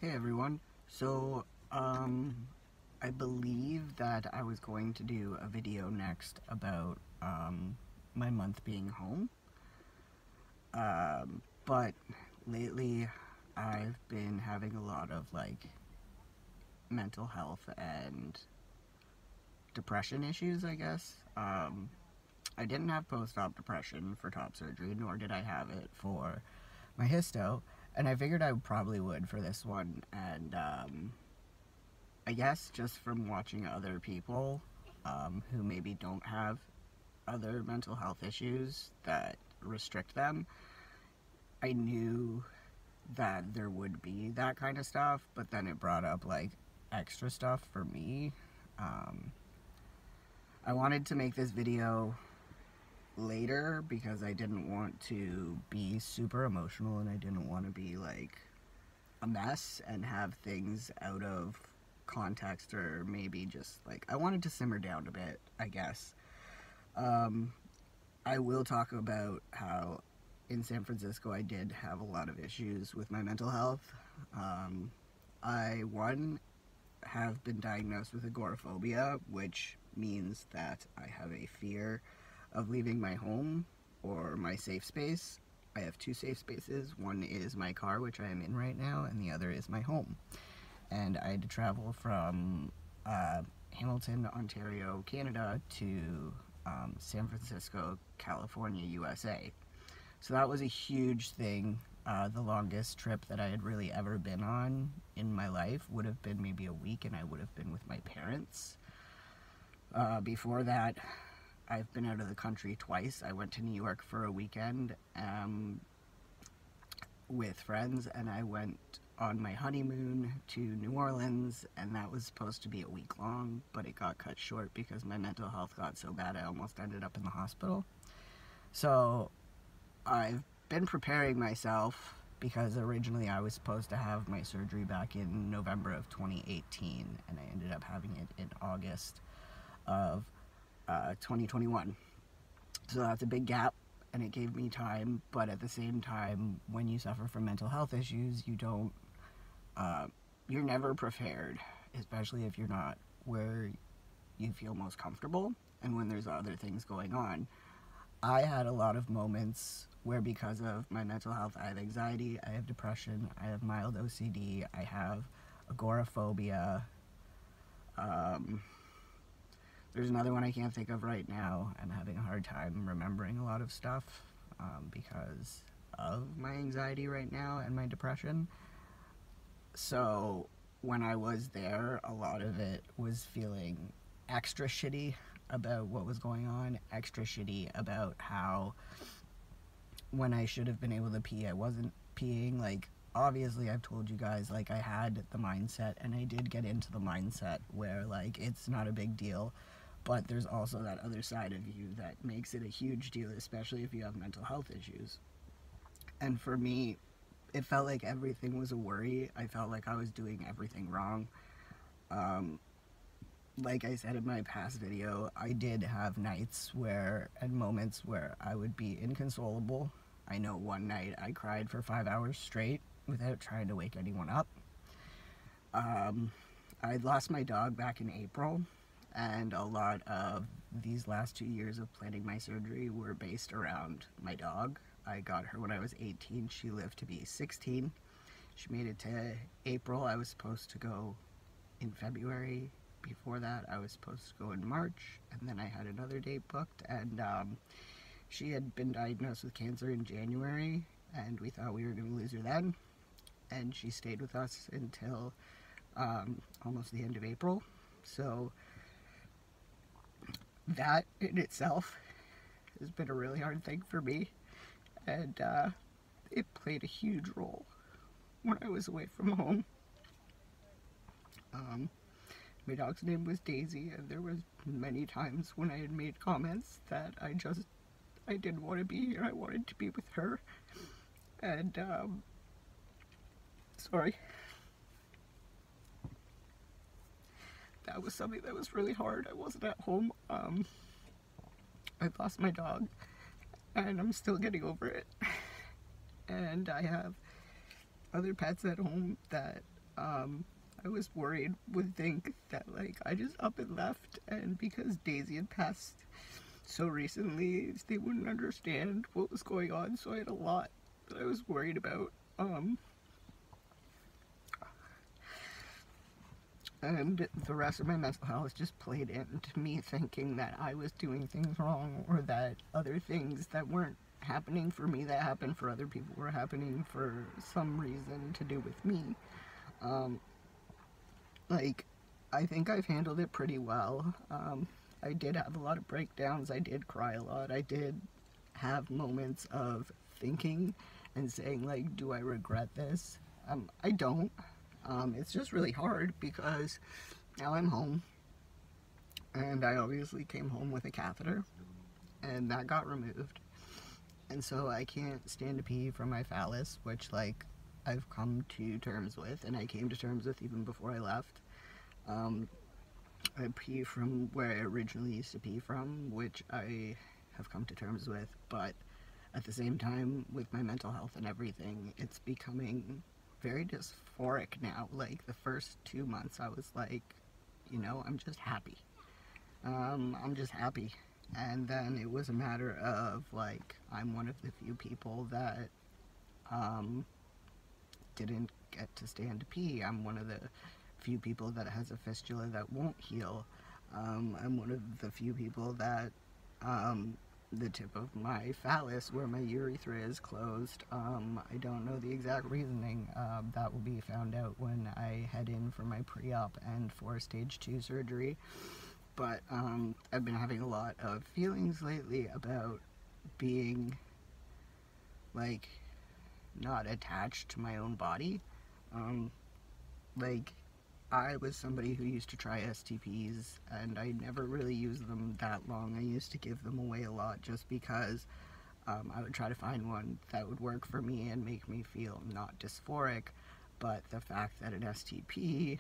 Hey everyone. So, I believe that I was going to do a video next about my month being home. But lately I've been having a lot of mental health and depression issues, I guess. I didn't have post-op depression for top surgery, nor did I have it for my histo, and I figured I probably would for this one. And I guess just from watching other people who maybe don't have other mental health issues that restrict them, I knew that there would be that kind of stuff, but then it brought up extra stuff for me. Um, I wanted to make this video later because I didn't want to be super emotional, and I didn't want to be a mess and have things out of context, or maybe just I wanted to simmer down a bit, I guess. Um, I will talk about how in San Francisco I did have a lot of issues with my mental health. One, have been diagnosed with agoraphobia, which means that I have a fear of leaving my home or my safe space. I have two safe spaces. One is my car, which I am in right now, and the other is my home. And I had to travel from Hamilton, Ontario, Canada to San Francisco, California, USA. So that was a huge thing. The longest trip that I had really ever been on in my life would have been maybe a week, and I would have been with my parents. Before that, I've been out of the country twice. I went to New York for a weekend with friends, and I went on my honeymoon to New Orleans, and that was supposed to be a week long, but it got cut short because my mental health got so bad I almost ended up in the hospital. So I've been preparing myself because originally I was supposed to have my surgery back in November of 2018, and I ended up having it in August of 2021. So that's a big gap, and it gave me time. But at the same time, when you suffer from mental health issues, you're never prepared, especially if you're not where you feel most comfortable and when there's other things going on. I had a lot of moments where, because of my mental health, I have anxiety, I have depression, I have mild OCD, I have agoraphobia. There's another one I can't think of right now. I'm having a hard time remembering a lot of stuff because of my anxiety right now and my depression. So when I was there, a lot of it was feeling extra shitty about what was going on, extra shitty about how when I should have been able to pee, I wasn't peeing. Obviously I've told you guys, I had the mindset, and I did get into the mindset where it's not a big deal, but there's also that other side of you that makes it a huge deal, especially if you have mental health issues. And for me, it felt like everything was a worry. I felt like I was doing everything wrong. Like I said in my past video, I did have nights and moments where I would be inconsolable. I know one night I cried for 5 hours straight without trying to wake anyone up. I lost my dog back in April, and a lot of these last 2 years of planning my surgery were based around my dog. I got her when I was 18. She lived to be 16. She made it to April. I was supposed to go in February. Before that, I was supposed to go in March, and then I had another date booked, and she had been diagnosed with cancer in January, and we thought we were going to lose her then, and she stayed with us until almost the end of April. So that in itself has been a really hard thing for me, and it played a huge role when I was away from home. My dog's name was Daisy, and there was many times when I had made comments that I didn't want to be here. I wanted to be with her. And sorry, that was something that was really hard. I wasn't at home. I lost my dog, and I'm still getting over it. And I have other pets at home that I was worried, would think that, like, I just up and left, and because Daisy had passed so recently, they wouldn't understand what was going on, so I had a lot that I was worried about. And the rest of my mental health just played into me thinking that I was doing things wrong, or that other things that weren't happening for me that happened for other people were happening for some reason to do with me. Like, I think I've handled it pretty well. I did have a lot of breakdowns, I did cry a lot, I did have moments of thinking and saying, like, do I regret this? I don't. It's just really hard because now I'm home, and I obviously came home with a catheter, and that got removed. And so I can't stand to pee from my phallus, which, like, I've come to terms with, and I came to terms with even before I left. I pee from where I originally used to pee from, which I have come to terms with, but at the same time, with my mental health and everything, it's becoming very dysphoric now. Like, the first 2 months I was like, you know, I'm just happy. I'm just happy. And then it was a matter of, like, I'm one of the few people that didn't get to stand to pee. I'm one of the few people that has a fistula that won't heal. I'm one of the few people that the tip of my phallus, where my urethra is closed, I don't know the exact reasoning. That will be found out when I head in for my pre-op and for stage 2 surgery. But I've been having a lot of feelings lately about being, like, not attached to my own body. Like, I was somebody who used to try STPs, and I never really used them that long. I used to give them away a lot just because I would try to find one that would work for me and make me feel not dysphoric. But the fact that an STP,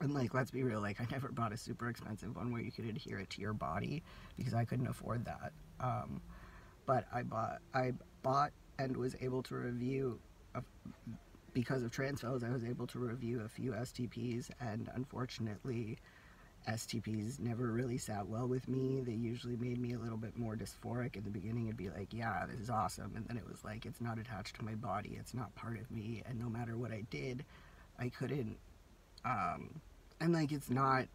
and, like, let's be real, like, I never bought a super expensive one where you could adhere it to your body because I couldn't afford that. But I bought and was able to review, because of Transfels, I was able to review a few STPs, and unfortunately, STPs never really sat well with me. They usually made me a little bit more dysphoric. In the beginning, it'd be like, yeah, this is awesome, and then it was like, it's not attached to my body, it's not part of me, and no matter what I did, I couldn't, and, like, it's not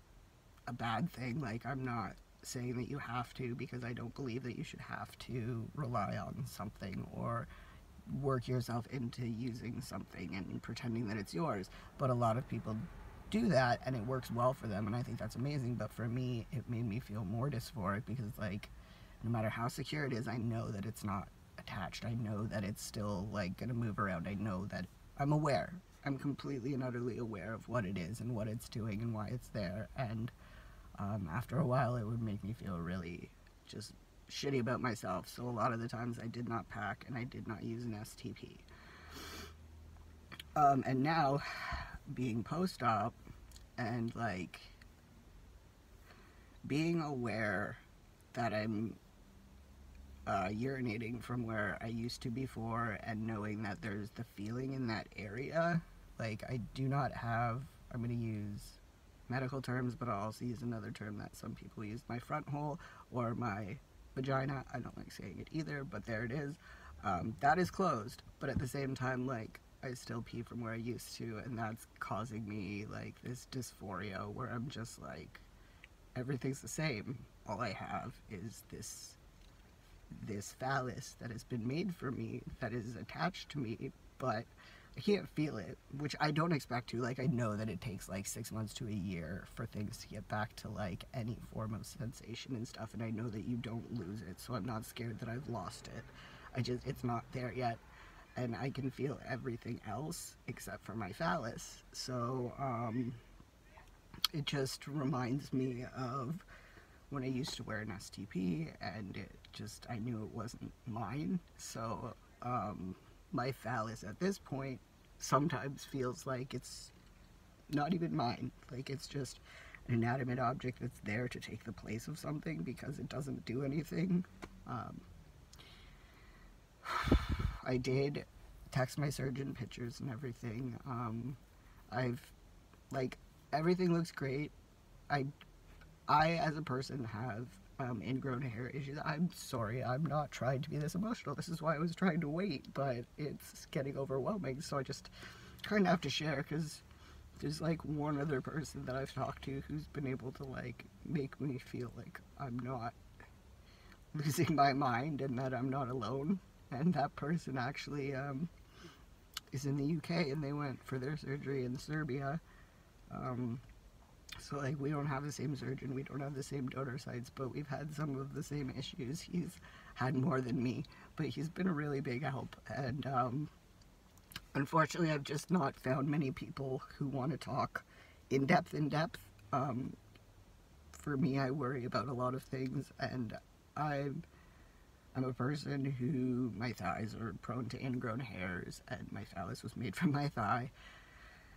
a bad thing. Like, I'm not saying that you have to, because I don't believe that you should have to rely on something or work yourself into using something and pretending that it's yours. But a lot of people do that, and it works well for them, and I think that's amazing. But for me, it made me feel more dysphoric because, like, no matter how secure it is, I know that it's not attached. I know that it's still, like, gonna move around. I know that I'm aware. I'm completely and utterly aware of what it is and what it's doing and why it's there. And after a while, it would make me feel really just shitty about myself. So a lot of the times I did not pack and I did not use an STP. And now, being post-op and, like, being aware that I'm urinating from where I used to before, and knowing that there's the feeling in that area, like, I do not have, I'm going to use medical terms, but I'll also use another term that some people use, my front hole or my vagina. I don't like saying it either, but there it is. That is closed, but at the same time, like, I still pee from where I used to, and that's causing me, like, this dysphoria where I'm just like, everything's the same. All I have is this phallus that has been made for me, that is attached to me, but I can't feel it, which I don't expect to. Like, I know that it takes, like, 6 months to a year for things to get back to, like, any form of sensation and stuff, and I know that you don't lose it, so I'm not scared that I've lost it. It's not there yet, and I can feel everything else except for my phallus. So, it just reminds me of when I used to wear an STP, and I knew it wasn't mine. So, my phallus at this point sometimes feels like it's not even mine. Like, it's just an inanimate object that's there to take the place of something because it doesn't do anything. I did text my surgeon pictures and everything. I've, like, everything looks great. I as a person have ingrown hair issues. I'm sorry, I'm not trying to be this emotional. This is why I was trying to wait, but it's getting overwhelming, so I just kind of have to share, because there's like one other person that I've talked to who's been able to like make me feel like I'm not losing my mind and that I'm not alone. And that person actually is in the UK, and they went for their surgery in Serbia. Um, so like we don't have the same surgeon, we don't have the same donor sites, but we've had some of the same issues. He's had more than me, but he's been a really big help. And unfortunately, I've just not found many people who want to talk in depth. For me, I worry about a lot of things, and I'm a person who, my thighs are prone to ingrown hairs, and my phallus was made from my thigh.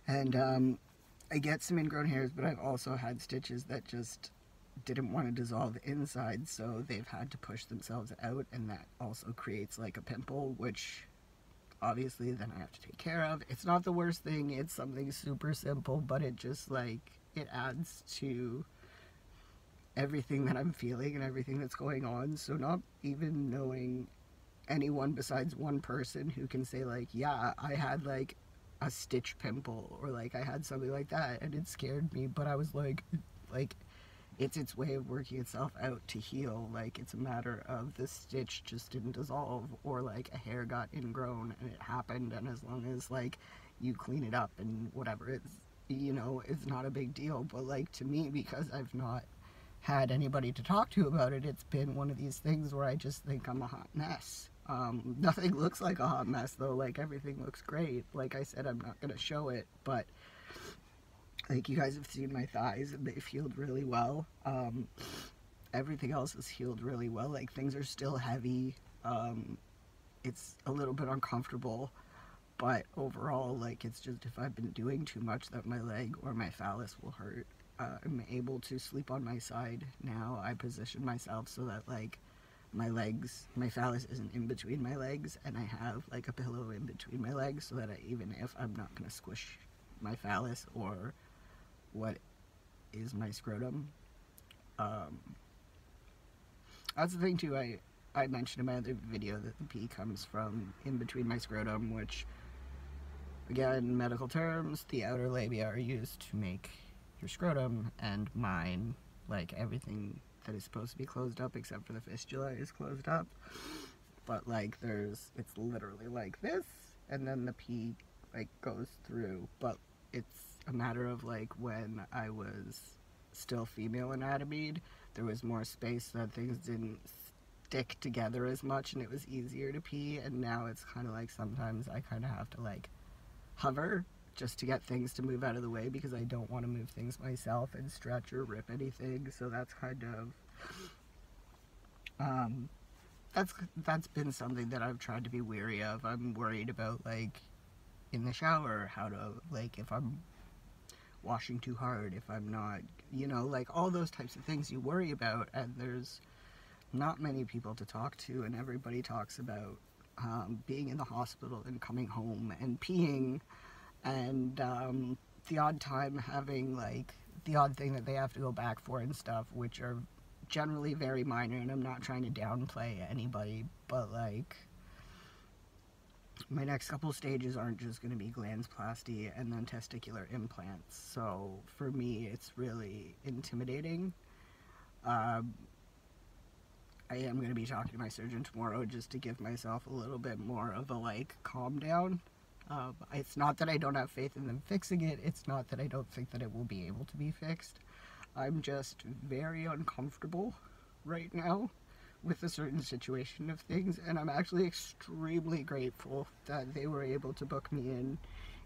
And I get some ingrown hairs, but I've also had stitches that just didn't want to dissolve inside, so they've had to push themselves out, and that also creates like a pimple, which obviously then I have to take care of. It's not the worst thing, it's something super simple, but it just like, it adds to everything that I'm feeling and everything that's going on. So not even knowing anyone besides one person who can say like, yeah, I had like a stitch pimple, or like I had something like that, and it scared me, but I was like it's its way of working itself out to heal. Like, it's a matter of the stitch just didn't dissolve, or like a hair got ingrown and it happened, and as long as like you clean it up and whatever, it's, you know, it's not a big deal. But like, to me, because I've not had anybody to talk to about it, it's been one of these things where I just think I'm a hot mess. Nothing looks like a hot mess though, like everything looks great. Like I said, I'm not gonna show it, but like, you guys have seen my thighs and they've healed really well. Everything else has healed really well. Like, things are still heavy. It's a little bit uncomfortable, but overall, like, it's just if I've been doing too much that my leg or my phallus will hurt. I'm able to sleep on my side now. I position myself so that like my phallus isn't in between my legs, and I have like a pillow in between my legs, so that even if I'm not gonna squish my phallus or what is my scrotum. That's the thing too, I mentioned in my other video that the pee comes from in between my scrotum, which, again, medical terms, the outer labia are used to make your scrotum, and mine, like everything that is supposed to be closed up except for the fistula is closed up. But like, it's literally like this, and then the pee like goes through. But it's a matter of like, when I was still female anatomied, there was more space so that things didn't stick together as much and it was easier to pee. And now it's kind of like, sometimes I kind of have to like hover just to get things to move out of the way, because I don't want to move things myself and stretch or rip anything. So that's kind of that's been something that I've tried to be wary of. I'm worried about, like, in the shower, how to, like, if I'm washing too hard, if I'm not, you know, like all those types of things you worry about. And there's not many people to talk to, and everybody talks about being in the hospital and coming home and peeing, and the odd time having like the odd thing that they have to go back for and stuff, which are generally very minor. And I'm not trying to downplay anybody, but like, my next couple stages aren't just going to be glandsplasty and then testicular implants. So for me, it's really intimidating. I am going to be talking to my surgeon tomorrow just to give myself a little bit more of a like calm down. It's not that I don't have faith in them fixing it. It's not that I don't think that it will be able to be fixed. I'm just very uncomfortable right now with a certain situation of things, and I'm actually extremely grateful that they were able to book me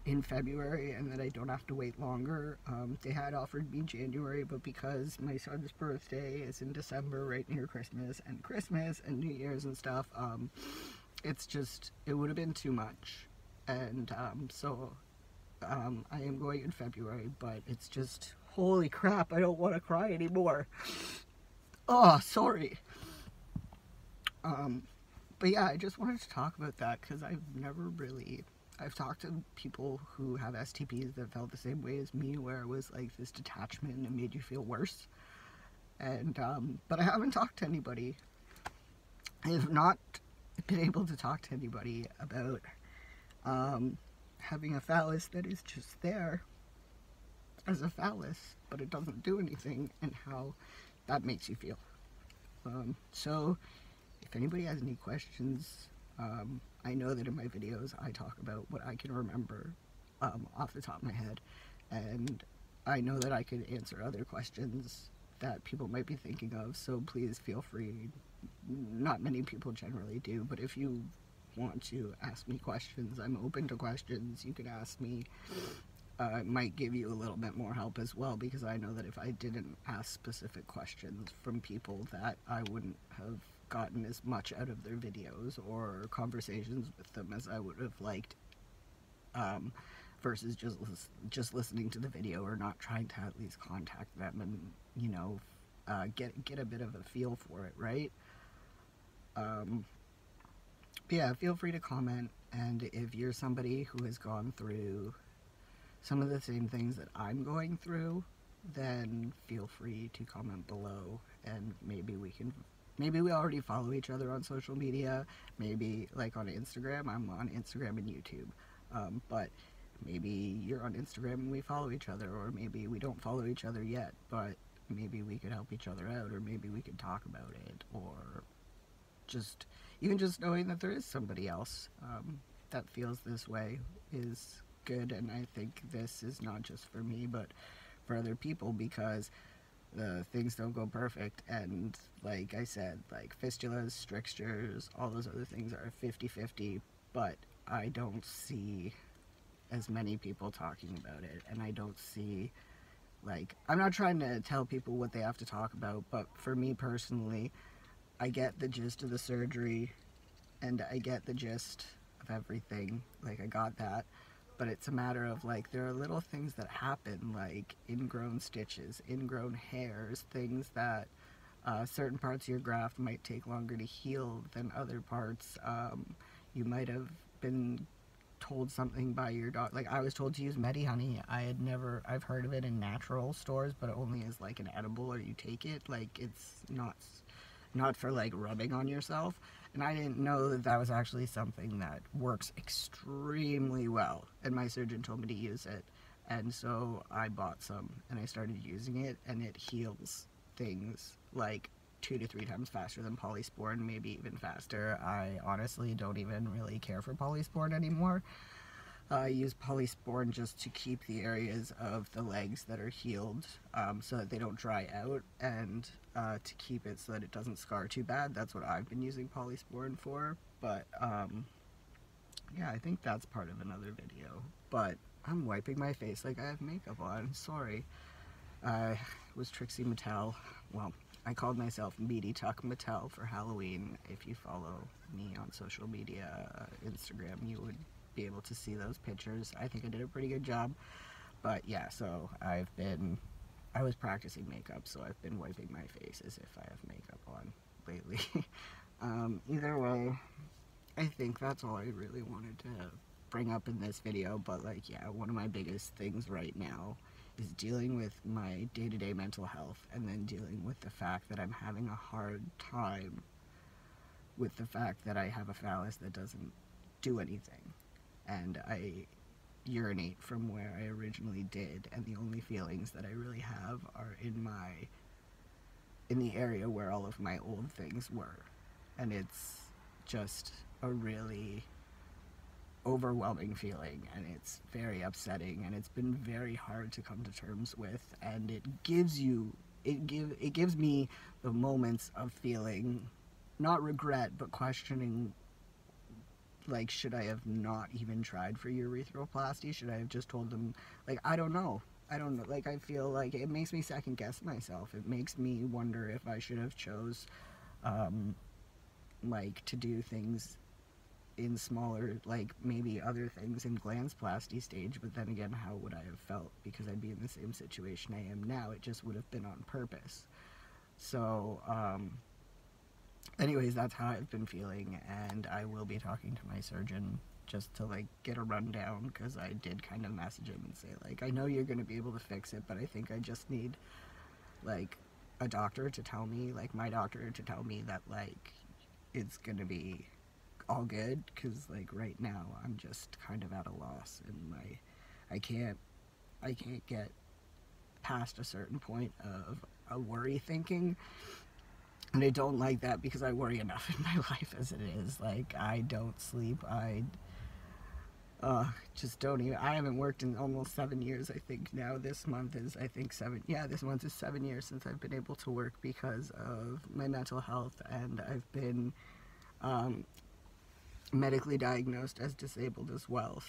in February and that I don't have to wait longer. They had offered me January, but because my son's birthday is in December, right near Christmas and New Year's and stuff, it's just, it would have been too much. And so I am going in February, but it's just, holy crap, I don't want to cry anymore. Oh, sorry. But yeah, I just wanted to talk about that because I've never really, I've talked to people who have STPs that felt the same way as me, where it was like this detachment and it made you feel worse. And but I haven't talked to anybody. I have not been able to talk to anybody about having a phallus that is just there as a phallus, but it doesn't do anything, and how that makes you feel. So if anybody has any questions, I know that in my videos I talk about what I can remember off the top of my head, and I know that I could answer other questions that people might be thinking of, so please feel free. Not many people generally do, but if you want to ask me questions, I'm open to questions. You could ask me. It might give you a little bit more help as well, because I know that if I didn't ask specific questions from people, that I wouldn't have gotten as much out of their videos or conversations with them as I would have liked, versus just listening to the video or not trying to at least contact them and, you know, get a bit of a feel for it, right? Yeah, feel free to comment, and if you're somebody who has gone through some of the same things that I'm going through, then feel free to comment below, and maybe we already follow each other on social media, maybe like on Instagram. I'm on Instagram and YouTube, but maybe you're on Instagram and we follow each other, or maybe we don't follow each other yet, but maybe we could help each other out, or maybe we could talk about it, or even just knowing that there is somebody else that feels this way is good. And I think this is not just for me, but for other people, because things don't go perfect, and like I said, like fistulas, strictures, all those other things are 50-50, but I don't see as many people talking about it, and I don't see, like, I'm not trying to tell people what they have to talk about, but for me personally, I get the gist of the surgery, and I get the gist of everything, like I got that, but it's a matter of, like, there are little things that happen, like ingrown stitches, ingrown hairs, things that certain parts of your graft might take longer to heal than other parts. You might have been told something by your doctor, like I was told to use Medihoney. I've heard of it in natural stores, but only as like an edible, or you take it, like it's not for like rubbing on yourself, and I didn't know that that was actually something that works extremely well, and my surgeon told me to use it, and so I bought some and I started using it, and it heals things like 2 to 3 times faster than polysporin, maybe even faster. I honestly don't even really care for polysporin anymore. I use polysporin just to keep the areas of the legs that are healed, so that they don't dry out, and to keep it so that it doesn't scar too bad. That's what I've been using polysporin for. But yeah, I think that's part of another video. But I'm wiping my face like I have makeup on. Sorry. I was Trixie Mattel. Well, I called myself Meaty Tuck Mattel for Halloween. If you follow me on social media, Instagram, you would be able to see those pictures. I think I did a pretty good job. But yeah, so I was practicing makeup, so I've been wiping my face as if I have makeup on lately. Either way, I think that's all I really wanted to bring up in this video. But like, yeah, one of my biggest things right now is dealing with my day-to-day mental health, and then dealing with the fact that I'm having a hard time with the fact that I have a phallus that doesn't do anything, and I urinate from where I originally did, and the only feelings that I really have are in the area where all of my old things were, and it's just a really overwhelming feeling, and it's very upsetting, and it's been very hard to come to terms with, and it gives me the moments of feeling not regret, but questioning, like, should I have not even tried for urethroplasty? Should I have just told them, like, I don't know, like, I feel like it makes me second guess myself. It makes me wonder if I should have chose like, to do things in smaller, like, maybe other things in glandsplasty stage, but then again, how would I have felt? Because I'd be in the same situation I am now. It just would have been on purpose. So, anyways, that's how I've been feeling, and I will be talking to my surgeon just to like get a rundown, because I did kind of message him and say like, I know you're going to be able to fix it, but I think I just need like a doctor to tell me, like my doctor to tell me that like it's going to be all good, because like right now I'm just kind of at a loss, and I can't get past a certain point of a worry thinking. And I don't like that, because I worry enough in my life as it is. Like, I don't sleep. I just don't even. I haven't worked in almost 7 years, I think now. This month is, I think, this month is 7 years since I've been able to work because of my mental health. And I've been medically diagnosed as disabled as well.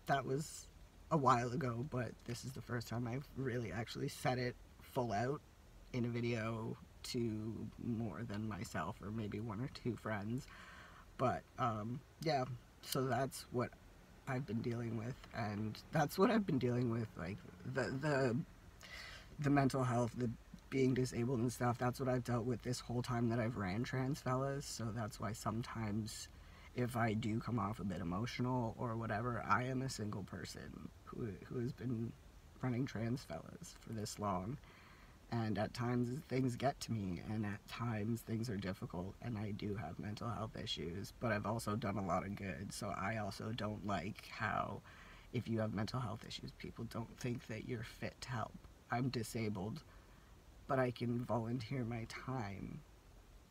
That was a while ago, but this is the first time I've really actually said it full out in a video to more than myself or maybe one or two friends. But yeah, so that's what I've been dealing with, and that's what I've been dealing with, like the mental health, the being disabled and stuff. That's what I've dealt with this whole time that I've ran Trans Fellas. So that's why sometimes if I do come off a bit emotional or whatever, I am a single person who has been running Trans Fellas for this long. And at times things get to me, and at times things are difficult, and I do have mental health issues, but I've also done a lot of good. So I also don't like how if you have mental health issues, people don't think that you're fit to help. I'm disabled, but I can volunteer my time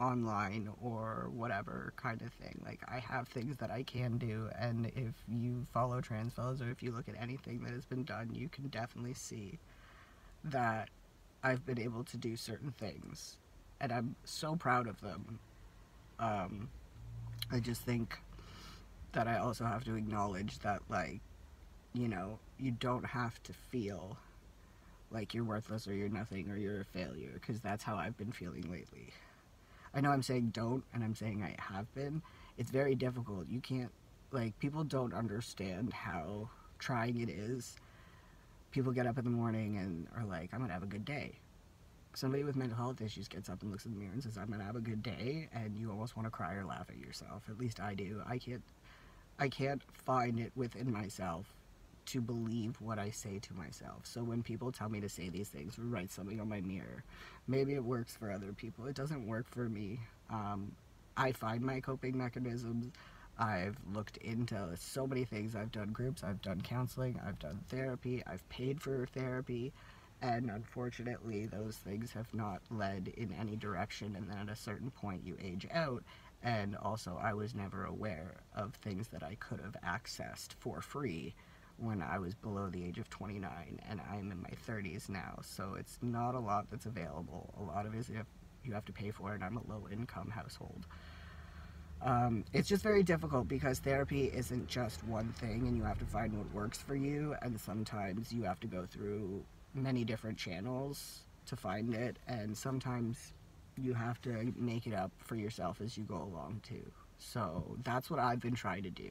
online or whatever kind of thing. Like, I have things that I can do, and if you follow Trans Fellas or if you look at anything that has been done, you can definitely see that I've been able to do certain things, and I'm so proud of them. I just think that I also have to acknowledge that, like, you know, you don't have to feel like you're worthless or you're nothing or you're a failure, because that's how I've been feeling lately. I know I'm saying don't, and I'm saying I have been. It's very difficult. You can't, like, people don't understand how trying it is. People get up in the morning and are like, I'm gonna have a good day. Somebody with mental health issues gets up and looks in the mirror and says, I'm gonna have a good day, and you almost want to cry or laugh at yourself. At least I do. I can't find it within myself to believe what I say to myself. So when people tell me to say these things or write something on my mirror, maybe it works for other people. It doesn't work for me. I find my coping mechanisms. I've looked into so many things. I've done groups, I've done counseling, I've done therapy, I've paid for therapy, and unfortunately those things have not led in any direction. And then at a certain point you age out, and also I was never aware of things that I could have accessed for free when I was below the age of 29, and I'm in my 30s now, so it's not a lot that's available. A lot of it is you have to pay for it, and I'm a low-income household. It's just very difficult, because therapy isn't just one thing, and you have to find what works for you, and sometimes you have to go through many different channels to find it, and sometimes you have to make it up for yourself as you go along too. So that's what I've been trying to do.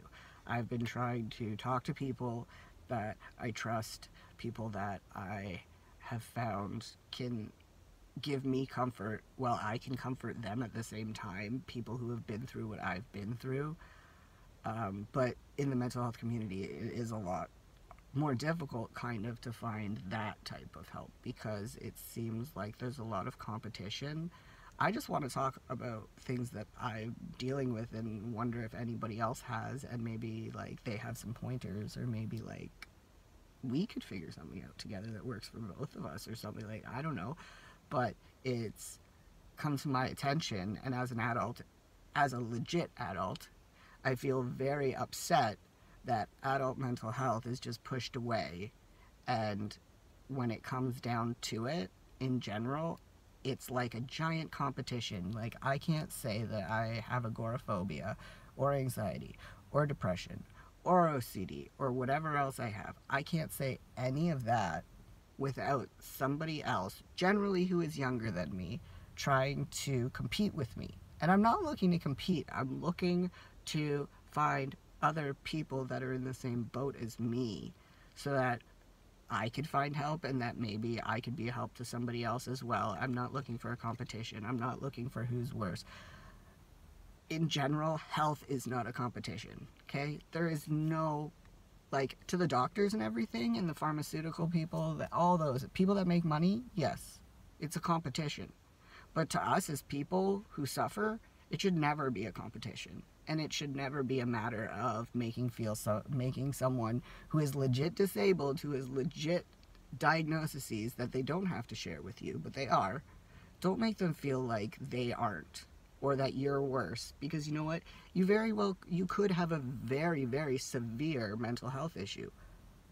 I've been trying to talk to people that I trust, people that I have found can give me comfort while I can comfort them at the same time, people who have been through what I've been through. But in the mental health community, it is a lot more difficult kind of to find that type of help, because it seems like there's a lot of competition. I just want to talk about things that I'm dealing with and wonder if anybody else has, and maybe like they have some pointers, or maybe like we could figure something out together that works for both of us or something. Like, I don't know, but it's come to my attention, and as an adult, as a legit adult, I feel very upset that adult mental health is just pushed away, and when it comes down to it, in general, it's like a giant competition. Like, I can't say that I have agoraphobia or anxiety or depression or OCD or whatever else I have. I can't say any of that without somebody else, generally who is younger than me, trying to compete with me. And I'm not looking to compete. I'm looking to find other people that are in the same boat as me, so that I could find help, and that maybe I could be a help to somebody else as well. I'm not looking for a competition. I'm not looking for who's worse. in general, health is not a competition, okay? There is no, like, to the doctors and everything, and the pharmaceutical people, all those people that make money, yes, it's a competition. But to us as people who suffer, it should never be a competition. And it should never be a matter of making someone who is legit disabled, who is legit diagnoses that they don't have to share with you, but they are, don't make them feel like they aren't, or that you're worse. Because you know what? You could have a very, very severe mental health issue,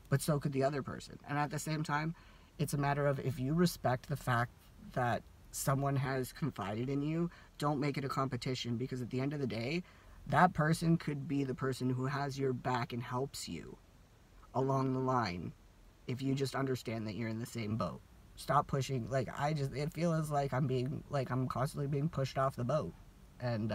but so could the other person. And at the same time, it's a matter of, if you respect the fact that someone has confided in you, don't make it a competition, because at the end of the day, that person could be the person who has your back and helps you along the line, if you just understand that you're in the same boat. Stop pushing. Like, it feels like I'm constantly being pushed off the boat. And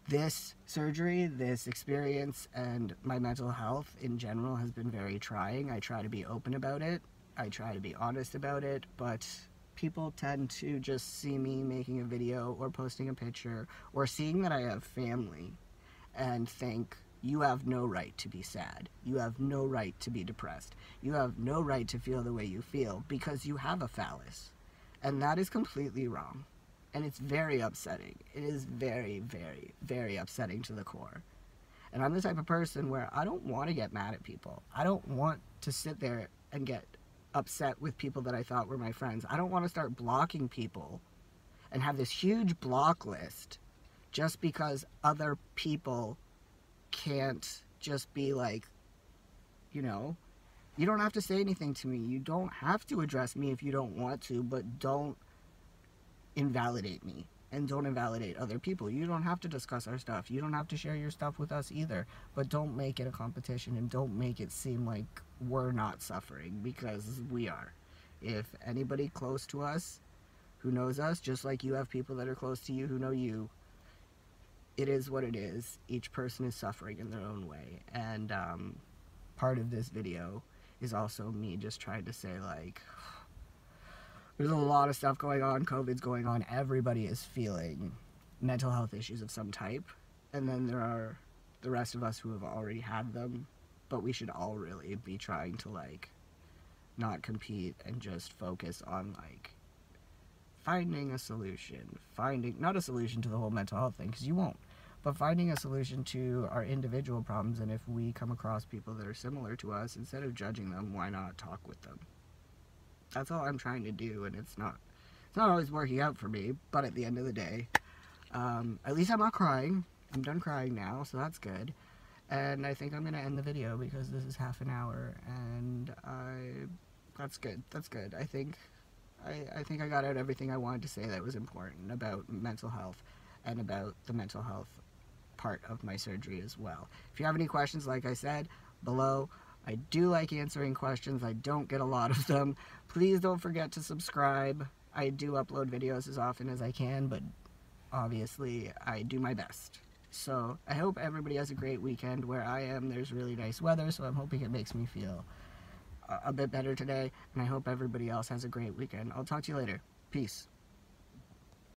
this surgery, this experience, and my mental health in general has been very trying. I try to be open about it. I try to be honest about it, but people tend to just see me making a video or posting a picture or seeing that I have family and think, you have no right to be sad. You have no right to be depressed. You have no right to feel the way you feel because you have a phallus. And that is completely wrong. And it's very upsetting. It is very, very, very upsetting to the core. And I'm the type of person where I don't want to get mad at people. I don't want to sit there and get upset with people that I thought were my friends. I don't want to start blocking people and have this huge block list just because other people can't just be like, you know, you don't have to say anything to me. You don't have to address me if you don't want to, but don't invalidate me and don't invalidate other people. You don't have to discuss our stuff. You don't have to share your stuff with us either, but don't make it a competition and don't make it seem like we're not suffering, because we are. If anybody close to us who knows us, just like you have people that are close to you who know you, it is what it is. Each person is suffering in their own way. And part of this video is also me just trying to say, like, there's a lot of stuff going on. COVID's going on. Everybody is feeling mental health issues of some type. And then there are the rest of us who have already had them. But we should all really be trying to, like, not compete and just focus on, like, finding a solution. Not a solution to the whole mental health thing, because you won't. But finding a solution to our individual problems, and if we come across people that are similar to us, instead of judging them, why not talk with them? That's all I'm trying to do, and it's not always working out for me, but at the end of the day, at least I'm not crying. I'm done crying now, so that's good. And I think I'm going to end the video because this is half an hour, and that's good. That's good. I think I got out everything I wanted to say that was important about mental health and about the mental health part of my surgery as well. If you have any questions, like I said, below. I do like answering questions. I don't get a lot of them. Please don't forget to subscribe. I do upload videos as often as I can, but obviously I do my best. So I hope everybody has a great weekend. Where I am, there's really nice weather, so I'm hoping it makes me feel a bit better today, and I hope everybody else has a great weekend. I'll talk to you later. Peace.